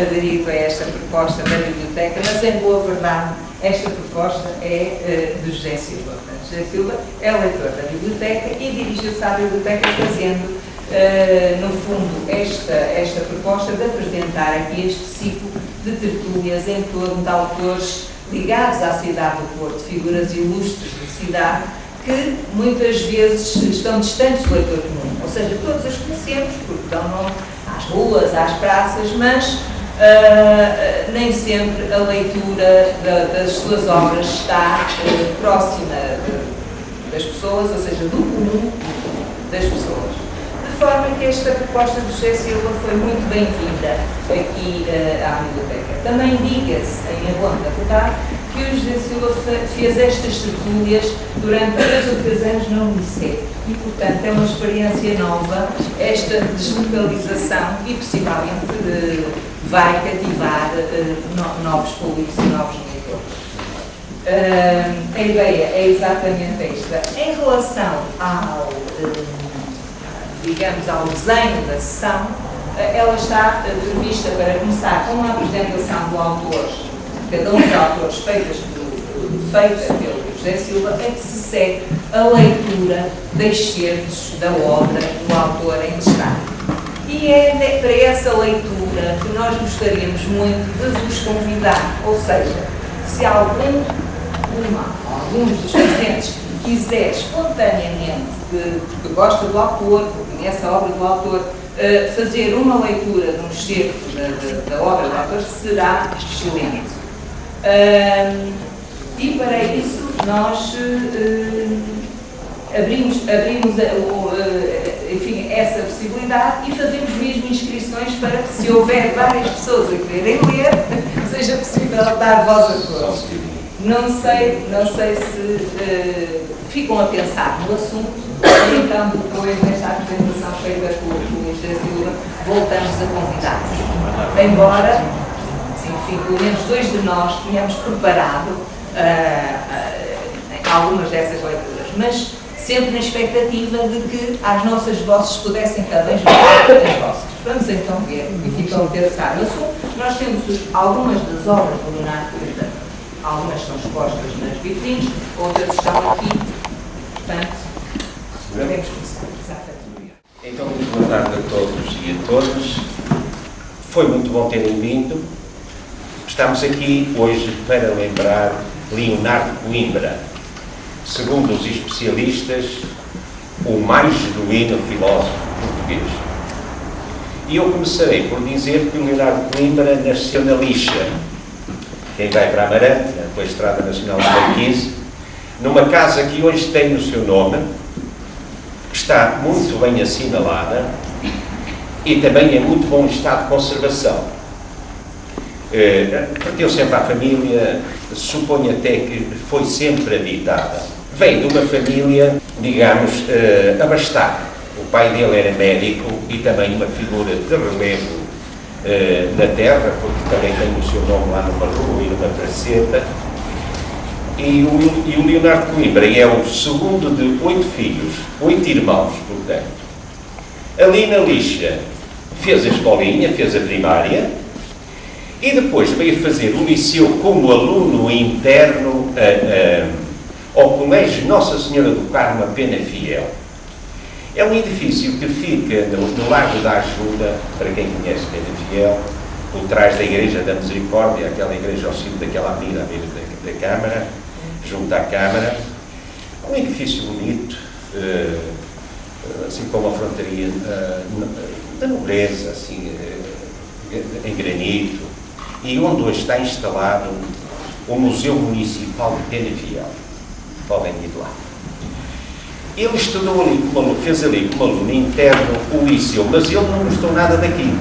aderido a esta proposta da biblioteca, mas em boa verdade esta proposta é de José Silva. José Silva é leitor da biblioteca e dirigiu-se à biblioteca fazendo, no fundo, esta proposta de apresentar aqui este ciclo de tertúlias em torno de autores ligados à cidade do Porto, figuras ilustres da cidade, que muitas vezes estão distantes do leitor comum. Ou seja, todos as conhecemos, porque dão nome às ruas, às praças, mas nem sempre a leitura das suas obras está próxima das pessoas, ou seja, do comum das pessoas. De forma que esta proposta de José Silva foi muito bem-vinda aqui à biblioteca. Também diga-se, em abono da verdade, que o José Silva fez estas tertúlias durante 3 ou 3 anos no Liceu e, portanto, é uma experiência nova esta deslocalização e, possivelmente, vai cativar novos públicos e novos leitores. A ideia é exatamente esta. Em relação ao digamos, ao desenho da sessão, ela está prevista para começar com uma apresentação do autor, cada um dos autores feita pelo José Silva, em que se segue a leitura de excertos da obra do autor em destaque. E é para essa leitura que nós gostaríamos muito de vos convidar, ou seja, se alguns dos presentes quiser espontaneamente, porque gosta do autor, porque conhece a obra do autor, fazer uma leitura de um excerto da obra do autor, será excelente. E para isso nós abrimos enfim, essa possibilidade e fazemos mesmo inscrições para que, se houver várias pessoas a quererem ler, seja possível dar voz a todos. Não sei se ficam a pensar no assunto, e então depois desta apresentação feita pelo José Silva, voltamos a convidar-vos. Embora, enfim, pelo menos 2 de nós tenhamos preparado algumas dessas leituras, mas sempre na expectativa de que as nossas vozes pudessem também juntar as vossas. Vamos então ver e ficam a pensar no assunto. Nós temos algumas das obras do Leonardo Coimbra. Algumas são expostas nas vitrines, outras estão aqui. Portanto, podemos começar. Exatamente. Então, muito boa tarde a todos e a todas. Foi muito bom terem vindo. Estamos aqui hoje para lembrar Leonardo Coimbra, segundo os especialistas, o mais genuíno filósofo português. E eu começarei por dizer que o Leonardo Coimbra nasceu na Lixa. Quem vai para Amarante, pela Estrada Nacional de Marquise, numa casa que hoje tem o seu nome, que está muito bem assinalada e também em muito bom estado de conservação. Pertence sempre à família, suponho até que foi sempre habitada. Vem de uma família, digamos, abastada. O pai dele era médico e também uma figura de relevo na terra, porque também tem o seu nome lá numa rua e numa praceta. E o Leonardo Coimbra é o segundo de 8 filhos, 8 irmãos, portanto. Ali na Lixa fez a escolinha, fez a primária, e depois veio fazer o liceu como aluno interno ao Colégio Nossa Senhora do Carmo a Penafiel. É um edifício que fica no Largo da Ajuda, para quem conhece Penafiel, por trás da Igreja da Misericórdia, aquela igreja ao cimo daquela avenida à beira da Câmara, junto à Câmara. É um edifício bonito, assim com uma frontaria da nobreza, assim, em granito, e onde hoje está instalado o Museu Municipal de Penafiel. Podem ir lá. Ele estudou ali, fez ali como aluno interno o liceu, mas ele não gostou nada daquilo.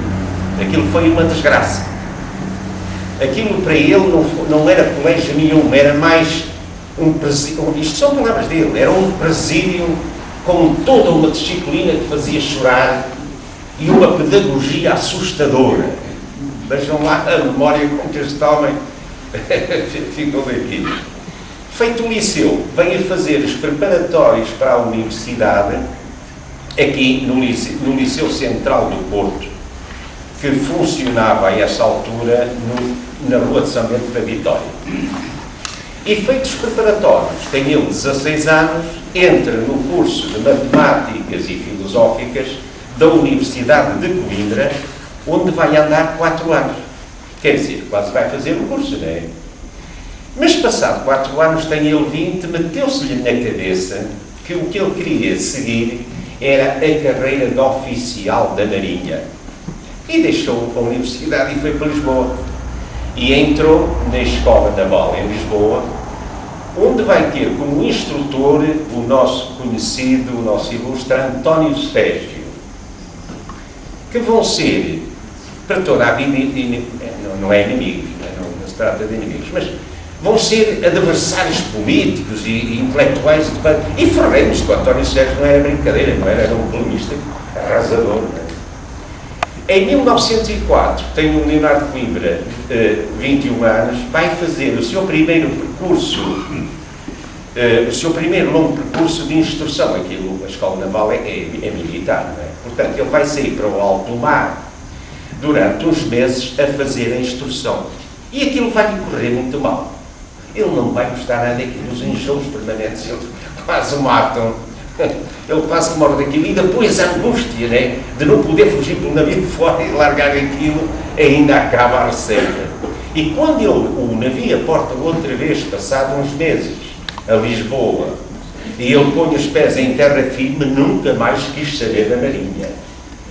Aquilo foi uma desgraça. Aquilo para ele não era colégio nenhum, era mais um presídio. Isto são palavras dele, era um presídio com toda uma disciplina que fazia chorar e uma pedagogia assustadora. Vejam lá a memória com que este homem ficou daqui. Feito o liceu, vem a fazer os preparatórios para a universidade, aqui no Liceu Central do Porto. que funcionava a essa altura na Rua de São Bento da Vitória. Efeitos preparatórios, tem ele 16 anos, entra no curso de Matemáticas e Filosóficas da Universidade de Coimbra, onde vai andar 4 anos. Quer dizer, quase vai fazer o curso, não é? Mas passado 4 anos, tem ele 20, meteu-se-lhe na cabeça que o que ele queria seguir era a carreira de oficial da Marinha. E deixou a universidade e foi para Lisboa. E entrou na Escola Naval em Lisboa, onde vai ter como instrutor o nosso conhecido, o nosso ilustre António Sérgio, que vão ser, para toda a vida, não é inimigos, não se trata de inimigos, mas vão ser adversários políticos e intelectuais e ferrenhos, que o António Sérgio não era brincadeira, não era um colunista arrasador. Em 1904, tem o Leonardo Coimbra, 21 anos, vai fazer o seu primeiro percurso, o seu primeiro longo percurso de instrução. Aquilo, a Escola Naval é militar, não é? Portanto, ele vai sair para o alto mar durante uns meses a fazer a instrução. E aquilo vai lhe correr muito mal. Ele não vai gostar nada daquilo, os enjoos permanentes, ele quase o matam. Ele quase que morre daquilo, e depois a angústia, né, de não poder fugir pelo navio fora e largar aquilo, ainda acaba a receita. E quando o navio aporta outra vez, passado uns meses, a Lisboa, e ele põe os pés em terra firme, nunca mais quis saber da Marinha.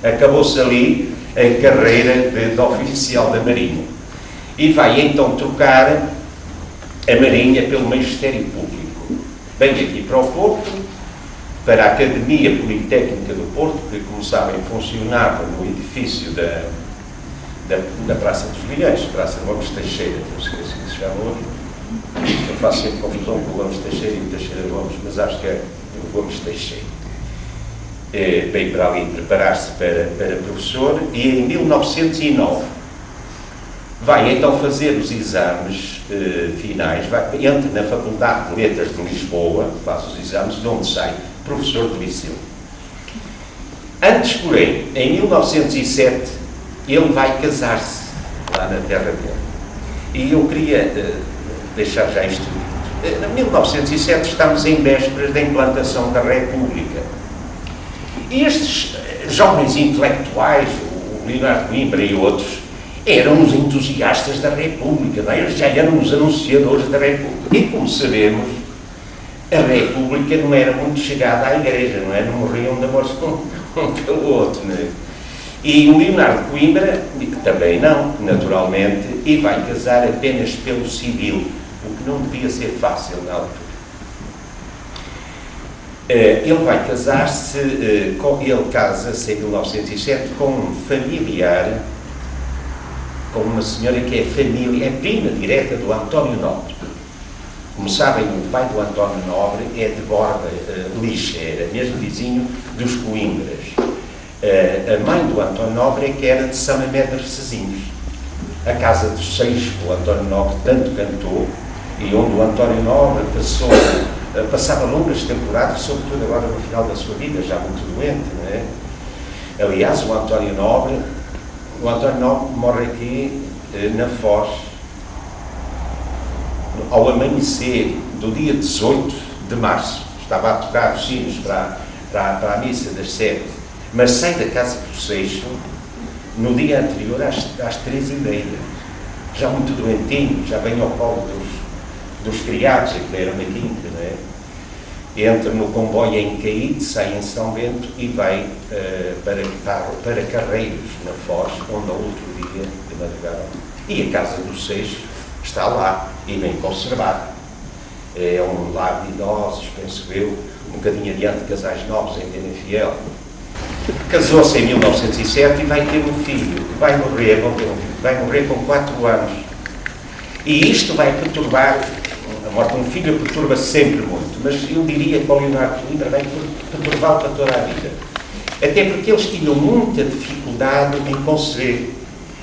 Acabou-se ali a carreira de oficial da Marinha. E vai então trocar a Marinha pelo Magistério Público. Vem aqui para o Porto, para a Academia Politécnica do Porto, que, como sabem, funcionava no edifício da Praça dos Milhões, Praça Gomes Teixeira, não sei se se chama hoje. Eu faço sempre confusão com o Gomes Teixeira e o Teixeira Gomes, mas acho que é o Gomes Teixeira. Veio para ali preparar-se para professor, e em 1909 vai então fazer os exames finais, entra na Faculdade de Letras de Lisboa, faz os exames, de onde sai professor de liceu. Antes, porém, em 1907, ele vai casar-se lá na terra dele. E eu queria deixar já isto dito. Em 1907 estamos em vésperas da implantação da República. E estes jovens intelectuais, o Leonardo Coimbra e outros, eram os entusiastas da República, não é? Eles já eram os anunciadores da República. E, como sabemos, a República não era muito chegada à Igreja, não é? Não morriam de amor um pelo outro, não é? E o Leonardo Coimbra também não, naturalmente, e vai casar apenas pelo civil, o que não devia ser fácil na altura. Ele vai casar-se, ele casa-se em 1907 com um familiar, com uma senhora que é prima direta do António Nobre. Como sabem, o pai do António Nobre é de Borba, Lixeira, mesmo vizinho dos Coimbras. A mãe do António Nobre é que era de São Mamede de Recezinhos. A casa dos Seis, o António Nobre tanto cantou, e onde o António Nobre passava longas temporadas, sobretudo agora no final da sua vida, já muito doente, não é? Aliás, o António Nobre morre aqui na Foz, ao amanhecer do dia 18 de março. Estava a tocar os sinos para a missa das 7, mas sai da casa do Seixo no dia anterior às 3h30, já muito doentinho, já vem ao colo dos criados, que eram na quinta, não é? Entra no comboio em Caíde, sai em São Bento e vai para Carreiros, na Foz, onde ao outro dia de madrugada. E a casa do Seixo está lá, e bem conservada. É um lar de idosos, penso eu, um bocadinho adiante de Casais Novos, em Penafiel. Casou-se em 1907 e vai ter um filho, que vai morrer, vai morrer com 4 anos. E isto vai perturbar, a morte de um filho perturba sempre muito, mas eu diria que o Leonardo Coimbra vai perturbá-lo para toda a vida. Até porque eles tinham muita dificuldade em conceber.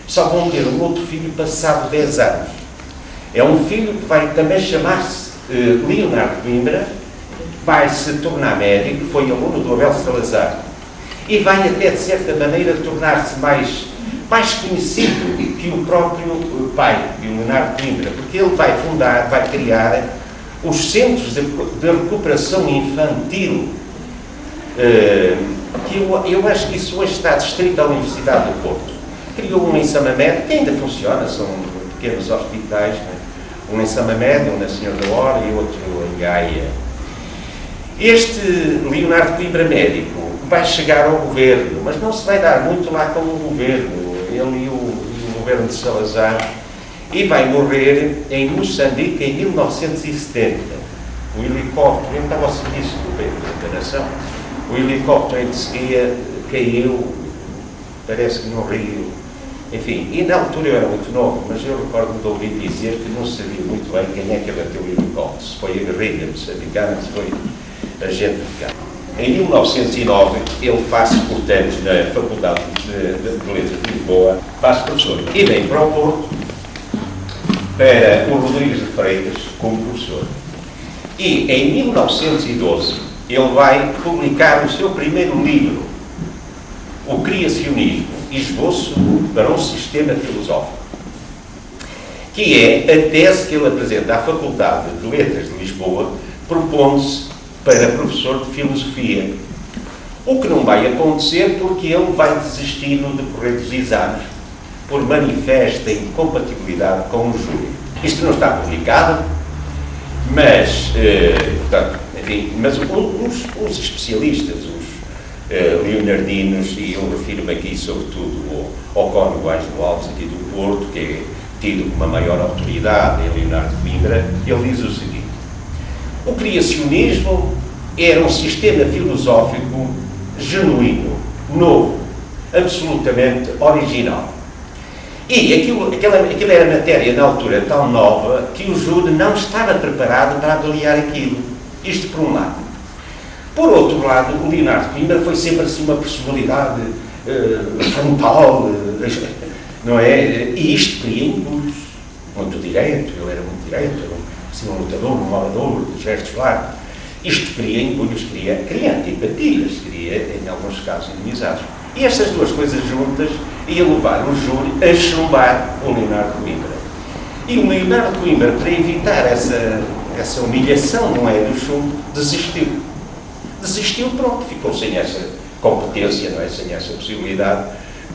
Só vão ter um outro filho passado 10 anos. É um filho que vai também chamar-se Leonardo Coimbra, vai se tornar médico, foi aluno do Abel Salazar, e vai até, de certa maneira, tornar-se mais mais conhecido que o próprio pai, o Leonardo Coimbra, porque ele vai criar os Centros de Recuperação Infantil, que eu acho que isso hoje está adscrito à Universidade do Porto. Criou um em Samamed, que ainda funciona, são pequenos hospitais, né? Um em Samamed, um na Senhora da Hora e outro em Gaia. Este Leonardo Coimbra médico vai chegar ao governo, mas não se vai dar muito lá com o governo, ele e o governo de Salazar, e vai morrer em Moçambique em 1970. O helicóptero, ele estava ao serviço da nação, o helicóptero em que seguia caiu, parece que no Rio, enfim, e na altura eu era muito novo, mas eu recordo-me de ouvir dizer que não sabia muito bem quem é que abateu o helicóptero, se foi a guerrilha moçambicana, se foi a gente de cá. Em 1909, ele faz-se, portanto, na Faculdade de Letras de Lisboa, faz-se professor e vem para o Porto para o Rodrigues de Freitas como professor. E em 1912 ele vai publicar o seu primeiro livro, O Criacionismo, Esboço para um Sistema Filosófico, que é a tese que ele apresenta à Faculdade de Letras de Lisboa, propondo-se para professor de filosofia. O que não vai acontecer porque ele vai desistir no decorrer dos exames por manifesta incompatibilidade com o júri. Isto não está publicado, mas, portanto, enfim, mas os especialistas, os leonardinos, e eu refiro-me aqui sobretudo ao Cónigo Ângelo Alves aqui do Porto, que é tido como a maior autoridade em Leonardo Coimbra, ele diz o seguinte: o criacionismo era um sistema filosófico genuíno, novo, absolutamente original. E aquilo era matéria na altura tão nova que o júri não estava preparado para avaliar aquilo. Isto por um lado. Por outro lado, o Leonardo Coimbra foi sempre assim uma personalidade frontal, não é? E isto cria impulsos. Muito direto, ele era muito direto, era assim, um lutador, um orador, de gestos largos. Isto cria impulsos, cria antipatias, cria, em alguns casos, inimizades. E estas duas coisas juntas iam levar o júri a chumbar o Leonardo Coimbra. E o Leonardo Coimbra, para evitar essa humilhação, não é, do chumbo, desistiu. Desistiu, pronto, ficou sem essa competência, não é, sem essa possibilidade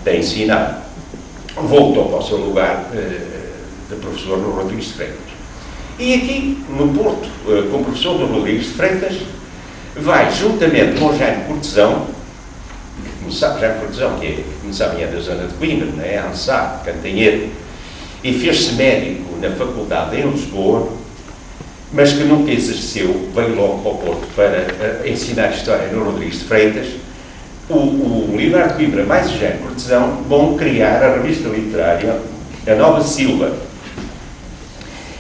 de ensinar. Voltou para o seu lugar de professor no Rodrigues de Freitas. E aqui, no Porto, como professor do Rodrigues de Freitas, vai, juntamente com Jaime Cortesão, Jaime Cortesão, que começava da zona de Coimbra, não é? Ansá, Cantanhede, e fez-se médico na faculdade em Lisboa, mas que nunca exerceu, veio logo para o Porto para ensinar História no Rodrigues de Freitas. O Leonardo Coimbra mais o Jaime Cortesão vão criar a revista literária A Nova Silva.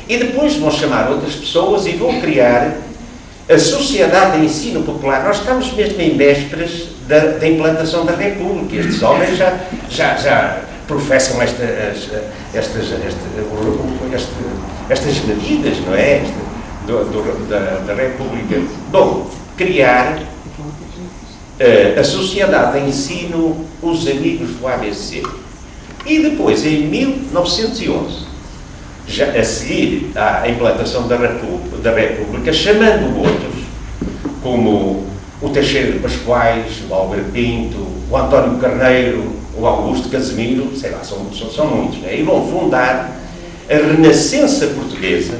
E depois vão chamar outras pessoas e vão criar a Sociedade de Ensino Popular. Nós estamos mesmo em vésperas da implantação da República. Estes homens já professam estas medidas, não é? Da República. Bom, criar a Sociedade de Ensino Os Amigos do ABC. E depois, em 1911, já a seguir à implantação da República, chamando outros, como o Teixeira de Pascoais, o Álvaro Pinto, o António Carneiro, o Augusto Casimiro, sei lá, são muitos, né? E vão fundar a Renascença Portuguesa,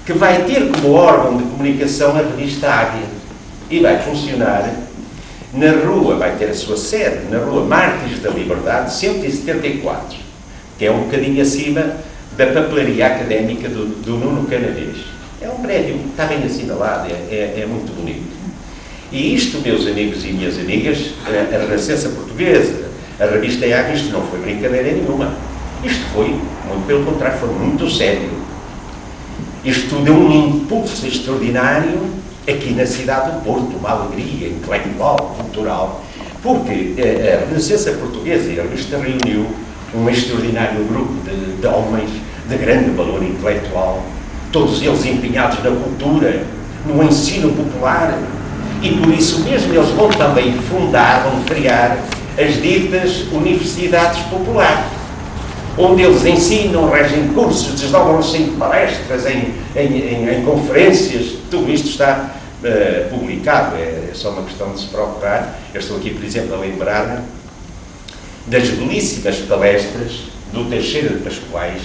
que vai ter como órgão de comunicação a revista Águia, e vai funcionar na rua, vai ter a sua sede, na rua Mártires da Liberdade, 174, que é um bocadinho acima da papelaria académica do Nuno Canavês. É um prédio que está bem assinalado, é muito bonito. E isto, meus amigos e minhas amigas, a Renascença Portuguesa, a revista Águia, isto não foi brincadeira nenhuma. Isto foi, muito pelo contrário, foi muito sério. Isto deu um impulso extraordinário aqui na cidade do Porto, uma alegria intelectual, cultural, porque a Renascença Portuguesa e a revista reuniu um extraordinário grupo de homens de grande valor intelectual, todos eles empenhados na cultura, no ensino popular, e por isso mesmo eles vão também fundar, vão criar as ditas universidades populares, onde eles ensinam, regem cursos, desdobram-se em palestras, em conferências. Tudo isto está publicado, é só uma questão de se procurar. Eu estou aqui, por exemplo, a lembrar-me das belíssimas palestras do Teixeira de Pascoais,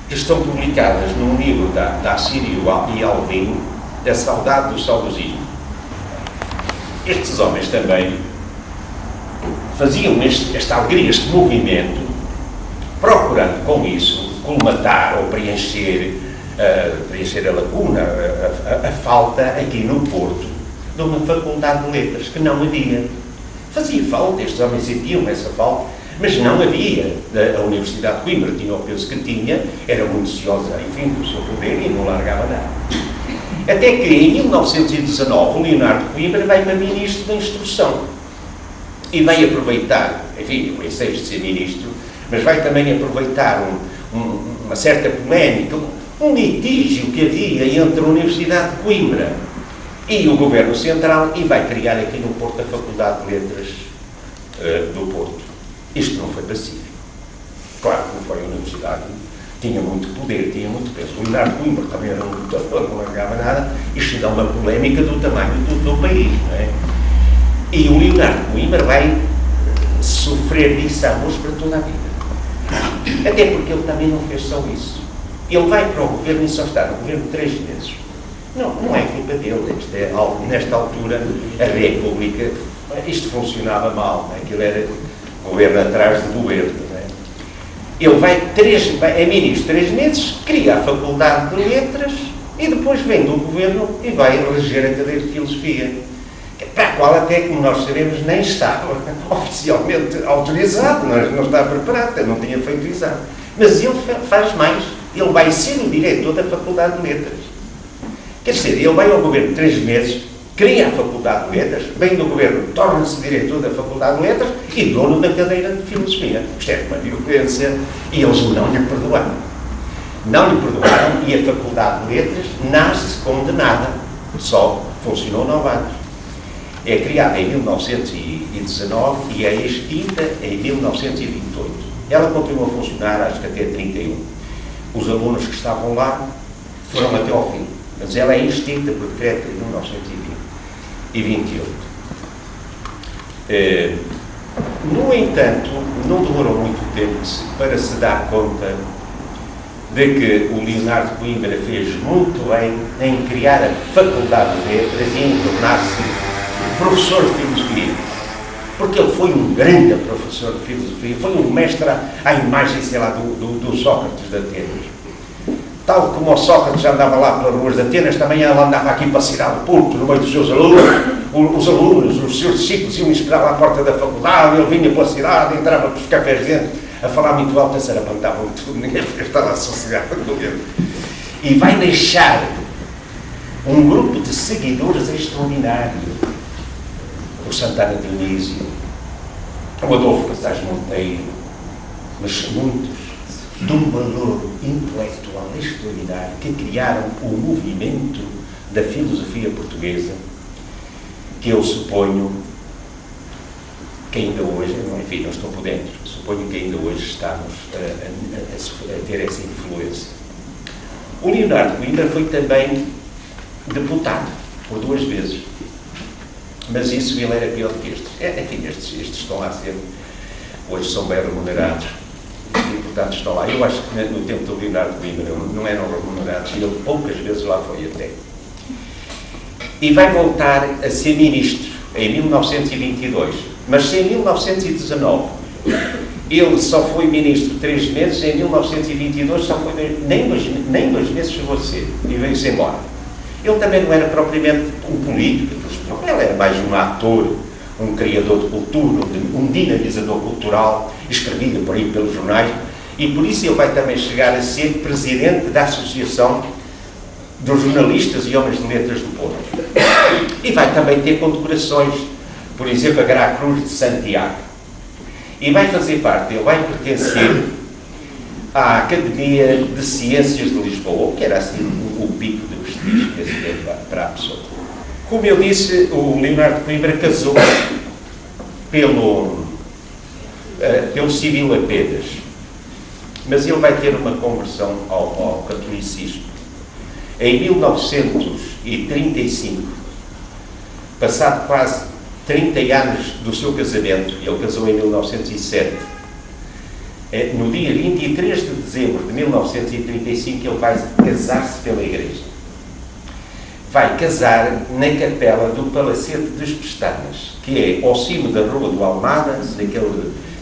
que estão publicadas num livro da Assírio e Alvim, A Saudade do Saudosismo. Estes homens também faziam esta alegria, este movimento, procurando com isso colmatar ou preencher a lacuna, a falta aqui no Porto de uma faculdade de letras, que não havia. Fazia falta, estes homens sentiam essa falta, mas não havia. A Universidade de Coimbra tinha o peso que tinha, era muito ciosa, enfim, do seu poder e não largava nada. Até que em 1919 o Leonardo de Coimbra vai para ministro da Instrução e vai aproveitar, enfim, o ensejo de ser ministro, mas vai também aproveitar uma certa polémica, um litígio que havia entre a Universidade de Coimbra e o Governo Central, e vai criar aqui no Porto a Faculdade de Letras do Porto. Isto não foi pacífico. Claro que não foi a Universidade, tinha muito poder, tinha muito peso. O Leonardo de Coimbra também era um lutador, não largava nada. Isto dá uma polémica do tamanho do país, não é? E o Leonardo de Coimbra vai sofrer disso a amor para toda a vida. Até porque ele também não fez só isso. Ele vai para o governo e só está no governo 3 meses. Não é culpa dele. Nesta altura, a República, isto funcionava mal, não é? Aquilo era governo atrás de governo. Não é? Ele é ministro 3 meses, cria a Faculdade de Letras e depois vem do governo e vai eleger a cadeira de Filosofia, para a qual até, como nós sabemos, nem está oficialmente autorizado, não está preparado, não tinha feito exame. Mas ele faz mais, ele vai ser o diretor da Faculdade de Letras. Quer dizer, ele vai ao governo 3 meses, cria a Faculdade de Letras, vem do governo, torna-se diretor da Faculdade de Letras e dono da cadeira de Filosofia. Isto é uma violência e eles não lhe perdoaram. Não lhe perdoaram e a Faculdade de Letras nasce condenada. Só funcionou 9 anos. É criada em 1919 e é extinta em 1928. Ela continua a funcionar, acho que até 31. Os alunos que estavam lá foram até ao fim, mas ela é extinta por decreto de 1928. No entanto, não demorou muito tempo para se dar conta de que o Leonardo de Coimbra fez muito bem em criar a Faculdade de Letras e em tornar-se professor de Filosofia. Porque ele foi um grande professor de Filosofia, foi um mestre à imagem, sei lá, do Sócrates de Atenas. Tal como o Sócrates andava lá pelas ruas de Atenas, também ele andava aqui para a cidade do Porto, no meio dos seus alunos. Os alunos, os seus discípulos iam esperar lá à porta da faculdade, ele vinha pela cidade, entrava para os cafés dentro, a falar muito alto, a sarapantavam tudo, ninguém estava sossegado com ele. E vai deixar um grupo de seguidores extraordinário. O Santana Dionísio, o Adolfo Casais Monteiro, mas muitos de um valor intelectual extraordinário que criaram o movimento da filosofia portuguesa, que eu suponho que ainda hoje, enfim, não estou por dentro, suponho que ainda hoje estamos a ter essa influência. O Leonardo de Coimbra foi também deputado por 2 vezes. Mas isso ele era pior do que estes. Enfim, estes estão lá sempre. Hoje são bem remunerados. Os deputados estão lá. Eu acho que no tempo do Leonardo de Coimbra não eram remunerados. E ele poucas vezes lá foi até. E vai voltar a ser ministro em 1922. Mas se em 1919 ele só foi ministro 3 meses, em 1922 só foi nem 2 meses chegou a ser. E veio-se embora. Ele também não era propriamente um político. Ele era mais um ator, um criador de cultura, um dinamizador cultural, escrevido por aí pelos jornais, e por isso ele vai também chegar a ser presidente da Associação dos Jornalistas e Homens de Letras do Porto. E vai também ter condecorações, por exemplo, a Gra Cruz de Santiago. E vai fazer parte, ele vai pertencer à Academia de Ciências de Lisboa, que era assim o pico de prestígio que se para a pessoa. Como eu disse, o Leonardo de Coimbra casou pelo civil apenas, mas ele vai ter uma conversão ao catolicismo. Em 1935, passado quase 30 anos do seu casamento, ele casou em 1907, no dia 23 de dezembro de 1935, ele vai casar-se pela Igreja. Vai casar na capela do Palacete das Pestanas, que é ao cimo da Rua do Almada,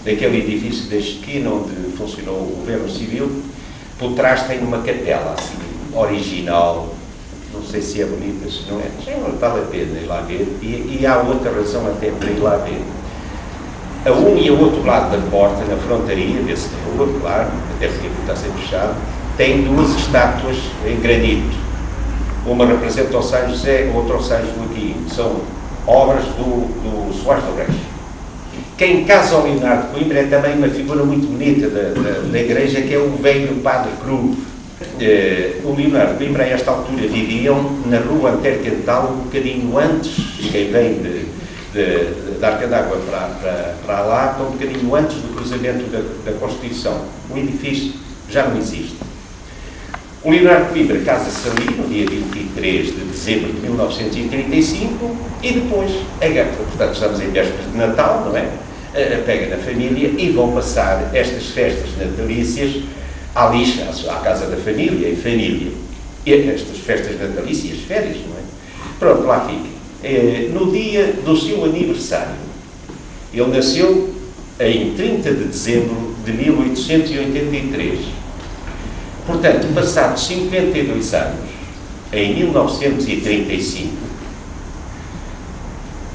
daquele edifício da esquina onde funcionou o governo civil. Por trás tem uma capela, assim, original, não sei se é bonita, se não é, já vale a pena ir lá ver, e há outra razão até para ir lá ver. A um e ao outro lado da porta, na frontaria desse rua, claro, até porque está sempre fechado, tem duas estátuas em granito. Uma representa o São José, outra o São Joaquim. São obras do Soares do Reis. Quem casa ao Leonardo de Coimbra é também uma figura muito bonita da igreja, que é o velho Padre Cru. O Leonardo de Coimbra, a esta altura, viviam na rua Antercantal, um bocadinho antes, quem vem da Arca d'Água para lá, um bocadinho antes do cruzamento da Constituição. O edifício já não existe. O Leonardo de Coimbra casa-se ali no dia 23 de dezembro de 1935 e depois, portanto, estamos em vésperas de Natal, não é? Pega na família e vão passar estas festas natalícias à lixa, à casa da família, em família. E estas festas natalícias, férias, não é? Pronto, lá fica. No dia do seu aniversário, ele nasceu em 30 de dezembro de 1883. Portanto, passados 52 anos, em 1935,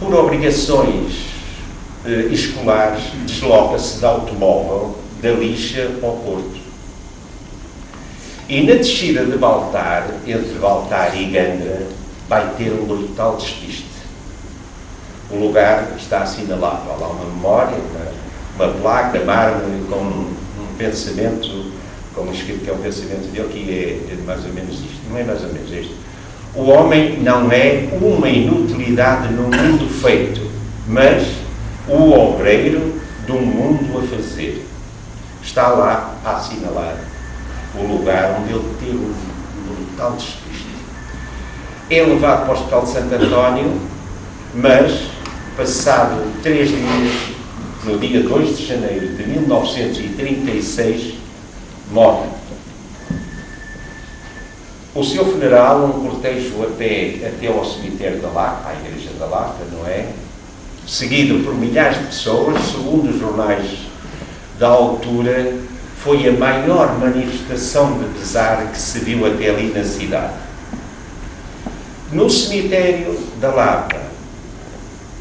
por obrigações escolares, desloca-se de automóvel da Lixa ao Porto. E na descida de Baltar, entre Baltar e Gandra, vai ter um brutal despiste. O lugar está assinalado. Há lá uma memória, uma placa de mármore com um pensamento, como escrito que é o pensamento dele, que é mais ou menos isto. Não é mais ou menos isto. O homem não é uma inutilidade no mundo feito, mas o obreiro de um mundo a fazer. Está lá a assinalar o lugar onde ele teve um brutal despiste. É levado para o Hospital de Santo António, mas, passado 3 dias, no dia 2 de janeiro de 1936, morre. O seu funeral, um cortejo a pé até ao cemitério da Lapa, à Igreja da Lapa, não é? Seguido por milhares de pessoas, segundo os jornais da altura, foi a maior manifestação de pesar que se viu até ali na cidade. No cemitério da Lapa,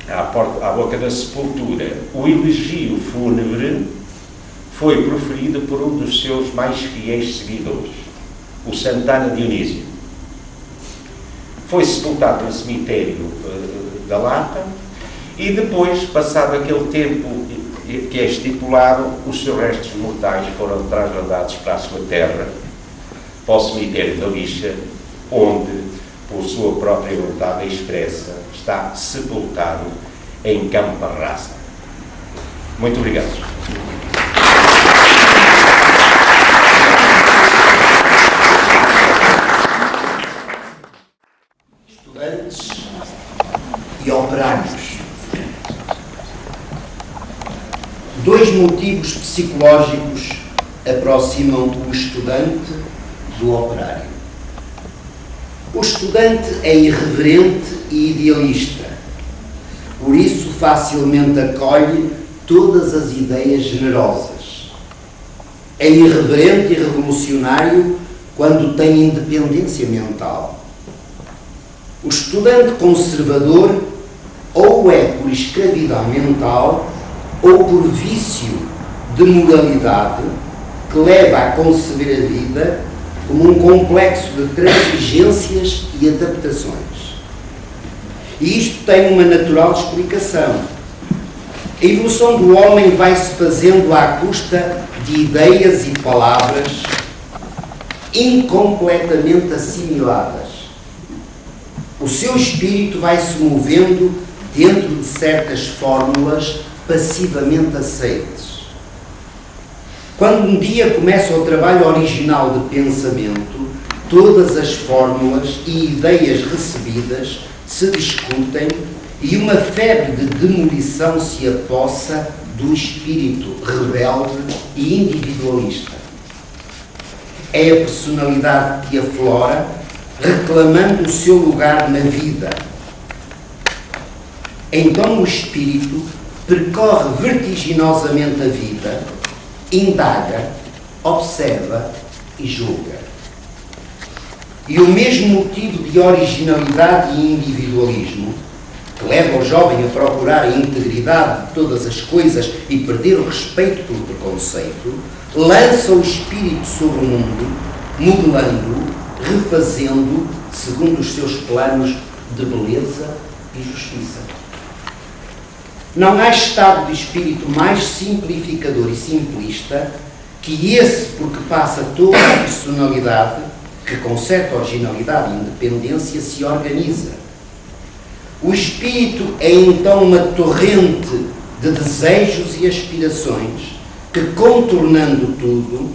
à boca da sepultura, o elogio fúnebre foi proferido por um dos seus mais fiéis seguidores, o Santana Dionísio. Foi sepultado no cemitério da Lapa e depois, passado aquele tempo que é estipulado, os seus restos mortais foram trasladados para a sua terra, para o cemitério da Lixa, onde, por sua própria vontade expressa, está sepultado em Campa Rasa. Muito obrigado. Estudantes e operários. 2 motivos psicológicos aproximam o estudante do operário. O estudante é irreverente e idealista, por isso facilmente acolhe todas as ideias generosas. É irreverente e revolucionário quando tem independência mental. O estudante conservador ou é por escravidão mental ou por vício de moralidade que leva a conceber a vida como um complexo de transigências e adaptações. E isto tem uma natural explicação. A evolução do homem vai-se fazendo à custa de ideias e palavras incompletamente assimiladas. O seu espírito vai se movendo dentro de certas fórmulas passivamente aceites. Quando um dia começa o trabalho original de pensamento, todas as fórmulas e ideias recebidas se discutem e uma febre de demolição se apossa do espírito rebelde e individualista. É a personalidade que aflora, reclamando o seu lugar na vida. Então o espírito percorre vertiginosamente a vida, indaga, observa e julga. E o mesmo motivo de originalidade e individualismo, que leva o jovem a procurar a integridade de todas as coisas e perder o respeito pelo preconceito, lança o espírito sobre o mundo, modelando-o, refazendo-o segundo os seus planos de beleza e justiça. Não há estado de espírito mais simplificador e simplista que esse porque passa toda a personalidade que com certa originalidade e independência se organiza. O espírito é então uma torrente de desejos e aspirações que, contornando tudo,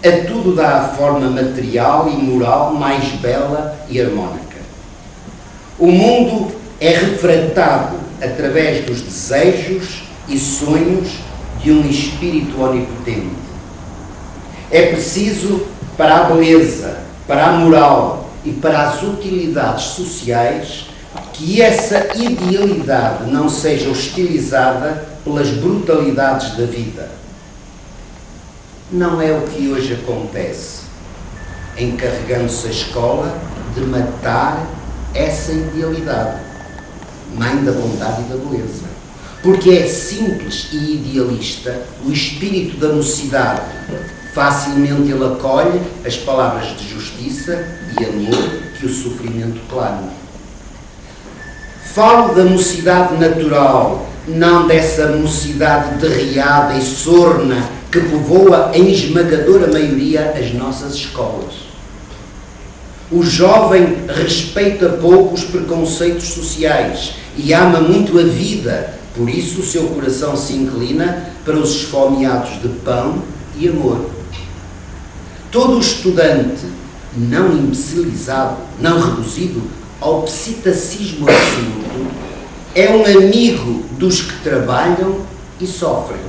a tudo dá a forma material e moral mais bela e harmónica. O mundo é refratado através dos desejos e sonhos de um espírito onipotente. É preciso, para a beleza, para a moral e para as utilidades sociais, que essa idealidade não seja hostilizada pelas brutalidades da vida. Não é o que hoje acontece, encarregando-se a escola de matar essa idealidade, mãe da bondade e da beleza. Porque é simples e idealista o espírito da mocidade. Facilmente ele acolhe as palavras de justiça e amor que o sofrimento clama. Falo da mocidade natural, não dessa mocidade derriada e sorna que povoa em esmagadora maioria as nossas escolas. O jovem respeita pouco os preconceitos sociais e ama muito a vida, por isso o seu coração se inclina para os esfomeados de pão e amor. Todo estudante não imbecilizado, não reduzido ao psittacismo absoluto, é um amigo dos que trabalham e sofrem.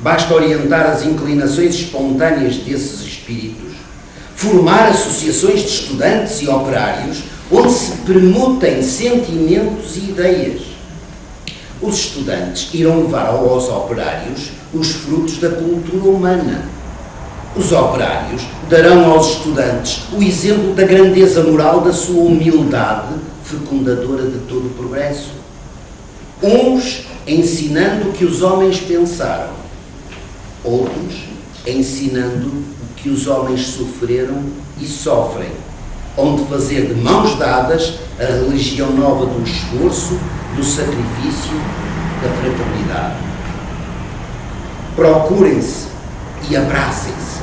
Basta orientar as inclinações espontâneas desses espíritos, formar associações de estudantes e operários onde se permutem sentimentos e ideias. Os estudantes irão levar aos operários os frutos da cultura humana. Os operários darão aos estudantes o exemplo da grandeza moral da sua humildade, fecundadora de todo o progresso. Uns ensinando o que os homens pensaram, outros ensinando o que os homens sofreram e sofrem, onde fazer de mãos dadas a religião nova do esforço, do sacrifício, da fraternidade. Procurem-se e abracem-se.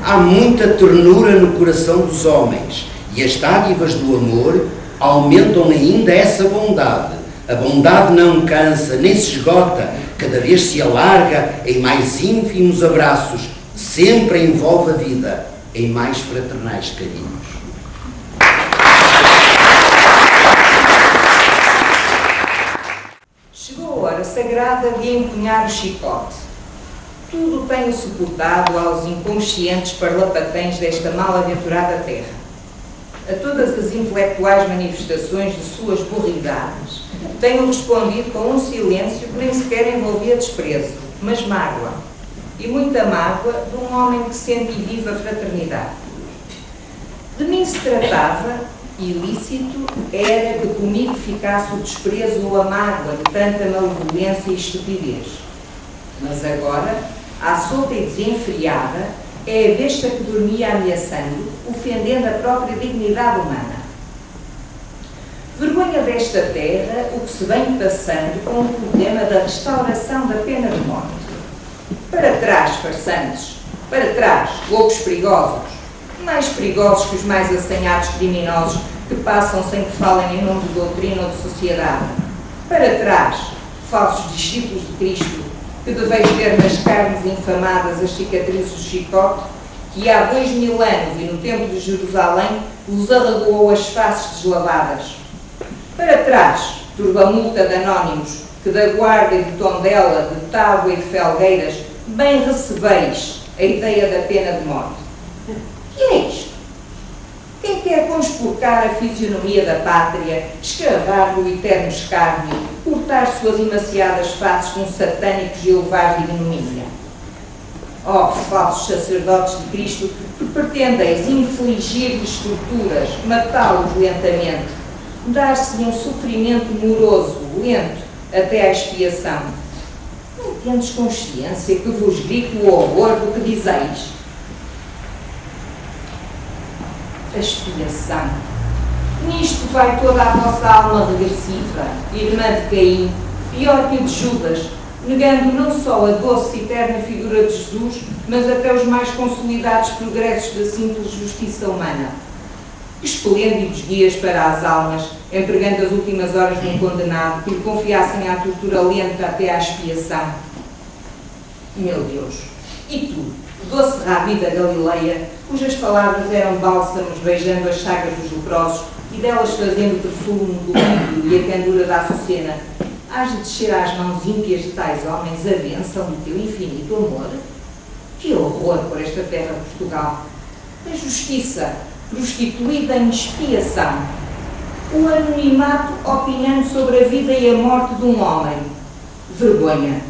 Há muita ternura no coração dos homens e as dádivas do amor aumentam ainda essa bondade. A bondade não cansa nem se esgota, cada vez se alarga em mais ínfimos abraços, sempre envolve a vida em mais fraternais carinhos. Chegou a hora sagrada de empunhar o chicote. Tudo tenho suportado aos inconscientes parlapatens desta mal-aventurada terra. A todas as intelectuais manifestações de suas burridades, tenho respondido com um silêncio que nem sequer envolvia desprezo, mas mágoa. E muita mágoa de um homem que sente e vive a fraternidade. De mim se tratava, ilícito era que comigo ficasse o desprezo ou a mágoa de tanta malevolência e estupidez. Mas agora, à solta e desenfreada, é a besta que dormia ameaçando, ofendendo a própria dignidade humana. Vergonha desta terra o que se vem passando com o problema da restauração da pena de morte. Para trás, farsantes, para trás, loucos perigosos, mais perigosos que os mais assanhados criminosos que passam sem que falem em nome de doutrina ou de sociedade. Para trás, falsos discípulos de Cristo, que deveis ter nas carnes infamadas as cicatrizes do chicote, que há 2000 anos e no templo de Jerusalém vos arregoou as faces deslavadas. Para trás, turbamulta de anónimos, que da guarda e de Tondela, de Tábua e de Felgueiras, bem recebeis a ideia da pena de morte. Que é isto? Quem quer conspurcar a fisionomia da pátria, escravar o eterno escárnio, cortar suas emaciadas faces com satânicos e elevares de ignomínia? Ó falsos sacerdotes de Cristo, que pretendeis infligir-lhes torturas, matá-los lentamente, dar-se-lhe um sofrimento moroso, lento, até à expiação. Não tendes consciência que vos grito o horror do que dizeis? A expiação. Nisto vai toda a vossa alma regressiva, irmã de Caim, pior que o de Judas, negando não só a doce e eterna figura de Jesus, mas até os mais consolidados progressos da simples justiça humana. Esplêndidos guias para as almas, empregando as últimas horas de um condenado que lhe confiassem à tortura lenta até à expiação. Meu Deus! E tu, doce Rabi da Galileia, cujas palavras eram bálsamos beijando as chagas dos leprosos e delas fazendo perfume do líquido e a candura da açucena, hás de descer às mãos ímpias de tais homens a bênção do teu infinito amor? Que horror por esta terra de Portugal! A justiça prostituída em expiação, o anonimato opinando sobre a vida e a morte de um homem. Vergonha!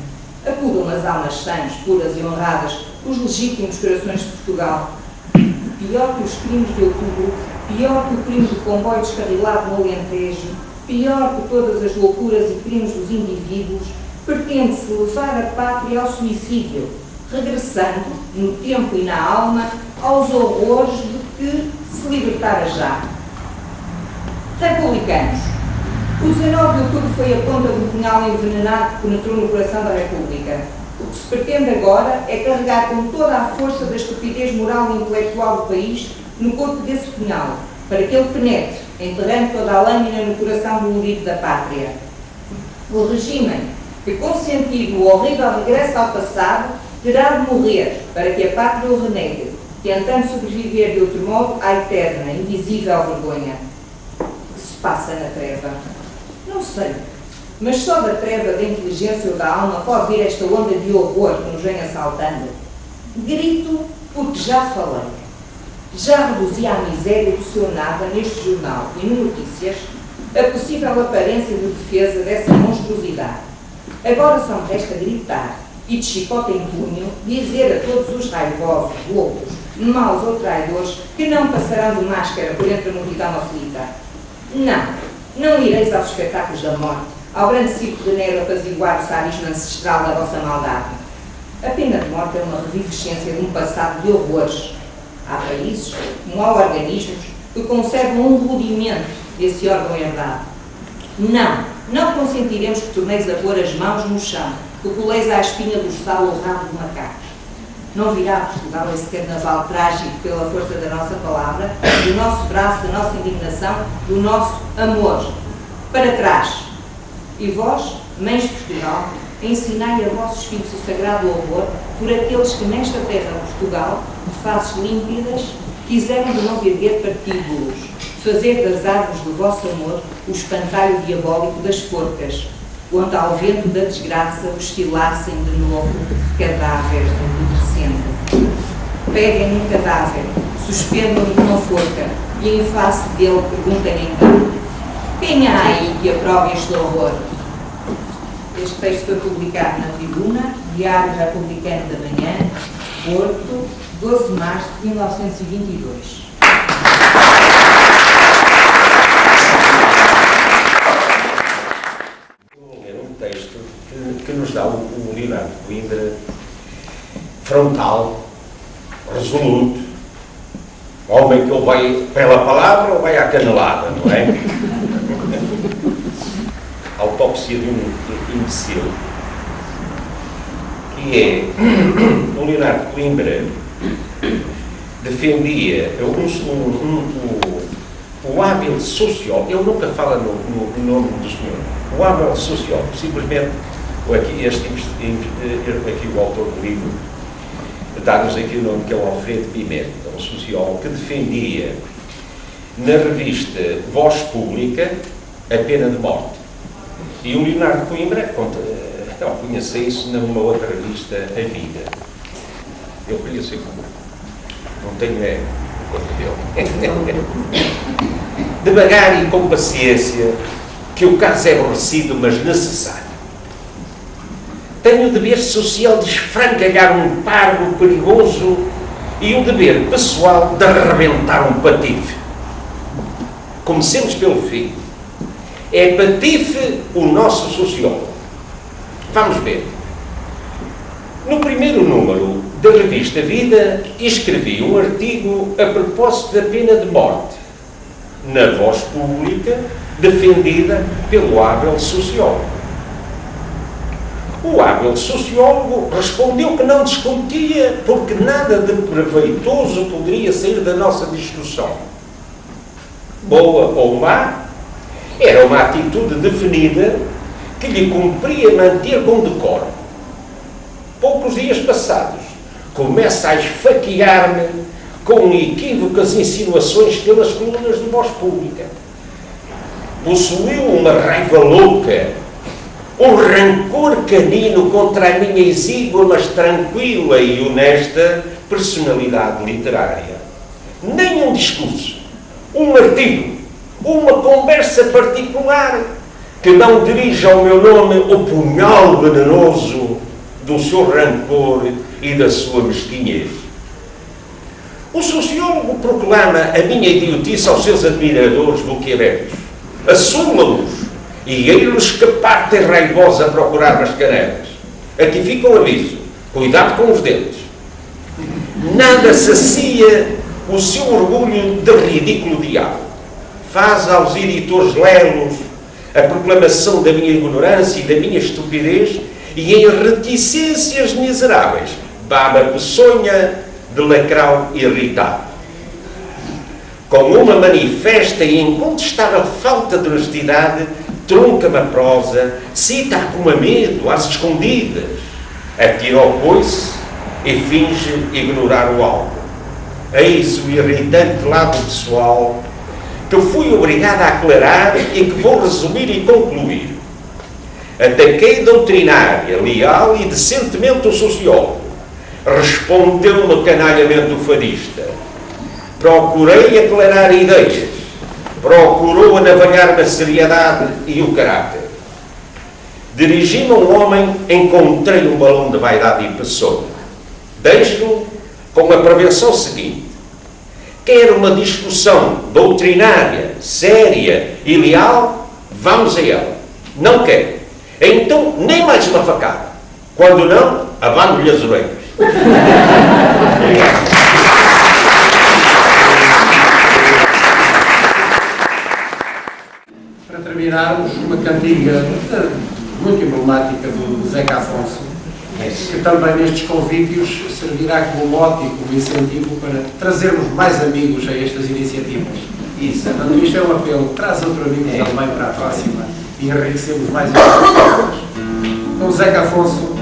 Acudam as almas sãs, puras e honradas, os legítimos corações de Portugal. Pior que os crimes de outubro, pior que o crime do comboio descarrilado no Alentejo, pior que todas as loucuras e crimes dos indivíduos, pretende-se levar a pátria ao suicídio, regressando, no tempo e na alma, aos horrores de que se libertara já. Republicanos. O 19 de outubro foi a ponta do punhal envenenado que penetrou no coração da República. O que se pretende agora é carregar com toda a força da estupidez moral e intelectual do país no corpo desse punhal, para que ele penetre, enterrando toda a lâmina no coração dolorido da pátria. O regime, que consentindo o horrível regresso ao passado, terá de morrer para que a pátria o renegue, tentando sobreviver de outro modo à eterna, invisível vergonha. O que se passa na treva? Não sei, mas só da treva da inteligência ou da alma pode vir esta onda de horror que nos vem assaltando. Grito porque já falei. Já reduzi à miséria do seu nada neste jornal e no Notícias a possível aparência de defesa dessa monstruosidade. Agora só me resta gritar e, de chicote em punho, dizer a todos os raivosos, loucos, maus ou traidores que não passarão de máscara por entre a multidão aflita. Não ireis aos espetáculos da morte, ao grande circo de Nero apaziguar o sadismo ancestral da vossa maldade. A pena de morte é uma revivescência de um passado de horrores. Há países, como há organismos, que conservam um rudimento desse órgão herdado. Não consentiremos que torneis a pôr as mãos no chão, que coleis à espinha dorsal o rabo de macacos. Não virá a Portugal esse carnaval trágico pela força da nossa palavra, do nosso braço, da nossa indignação, do nosso amor. Para trás. E vós, mães de Portugal, ensinai a vossos filhos o sagrado horror por aqueles que nesta terra de Portugal, de faces límpidas, quiseram de novo erguer partíbulos, fazer das árvores do vosso amor o espantalho diabólico das forcas, onde ao vento da desgraça oscilassem de novo cadáveres envelhecendo. Peguem um cadáver, suspendam-no numa forca e em face dele perguntem então: quem há aí que aprove este horror? Este texto foi publicado na Tribuna, Diário Republicano da Manhã, Porto, 12 de março de 1922. Era um texto que nos dá um Leonardo de Coimbra frontal, resoluto, homem que ou vai pela palavra ou vai à canelada, não é? Autópsia de um imbecil, que é o Leonardo de Coimbra defendia o hábil sociólogo, ele nunca fala no nome do senhor, o hábil sociólogo, simplesmente, aqui o autor do livro, dá-nos aqui o nome que é o Alfredo Pimenta, um sociólogo que defendia na revista Voz Pública a pena de morte. E o Leonardo Coimbra conhecia isso numa outra revista, A Vida. Eu conheci como não tenho contra dele. Devagar e com paciência, que o caso é aborrecido, mas necessário. Tenho o dever social de esfrangalhar um pargo perigoso e o dever pessoal de arrebentar um patife. Comecemos pelo fim. É patife o nosso sociólogo. Vamos ver. No primeiro número da revista Vida, escrevi um artigo a propósito da pena de morte, na Voz Pública, defendida pelo hábil sociólogo. O hábil sociólogo respondeu que não discutia porque nada de proveitoso poderia sair da nossa discussão. Boa ou má, era uma atitude definida que lhe cumpria manter com decoro. Poucos dias passados, começa a esfaquear-me com equívocas insinuações pelas colunas de Voz Pública. Possuiu uma raiva louca, um rancor canino contra a minha exígua, mas tranquila e honesta personalidade literária. Nem um discurso, um artigo, uma conversa particular que não dirija ao meu nome o punhal venenoso do seu rancor e da sua mesquinhez. O sociólogo proclama a minha idiotice aos seus admiradores boquiabertos, assula-los e eles que partem raivosa a procurar nas canelas. Aqui fica o aviso, cuidado com os dentes. Nada sacia o seu orgulho de ridículo diabo. Faz aos editores lelos a proclamação da minha ignorância e da minha estupidez e em reticências miseráveis baba peçonha de lacrau irritado. Com uma manifesta e incontestável falta de honestidade, trunca-me a prosa, cita com a medo, às escondidas, atira ao coice e finge ignorar o alvo. Eis o irritante lado pessoal que fui obrigado a aclarar e que vou resumir e concluir. Ataquei doutrinária, leal e decentemente o sociólogo. Respondeu-me canalhamente o fadista. Procurei aclarar ideias. Procurou anavanhar-me a seriedade e o caráter. Dirigi-me a um homem, encontrei um balão de vaidade e peçonha. Deixo-o com a prevenção seguinte. Quer uma discussão doutrinária, séria e leal? Vamos a ela. Não quer. Então, nem mais uma facada. Quando não, abano-lhe as orelhas. Para terminarmos, uma cantiga muito emblemática do Zeca Afonso, que também nestes convívios servirá como mote e como incentivo para trazermos mais amigos a estas iniciativas. Isso. Portanto, isto é um apelo, traz outro amigo também para a próxima e enriquecemos mais estas pessoas. Então, Zeca Afonso,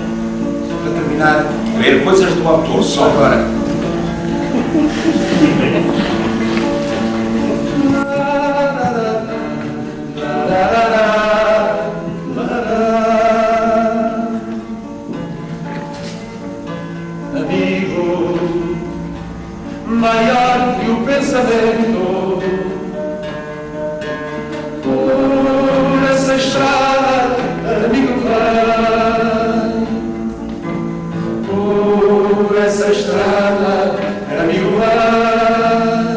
para terminar... Ver coisas do autor só. Agora. Amigo, maior que o pensamento, por essa estrada, amigo, vai. Por essa estrada, amigo, vai.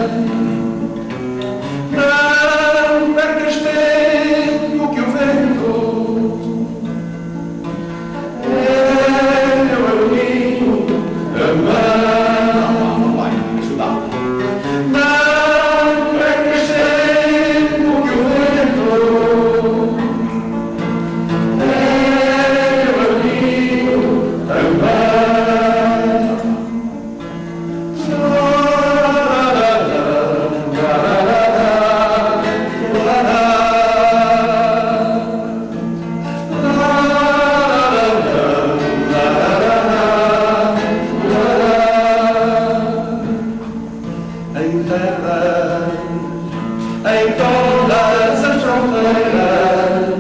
todas as fronteiras.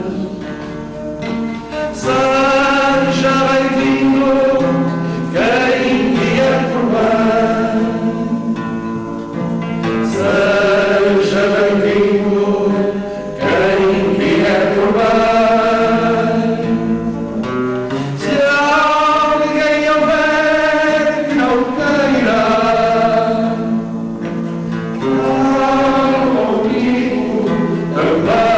Seja bem-vindo quem vier por bem. Seja bem-vindo quem vier por bem. Se alguém houver que não queira, comigo também.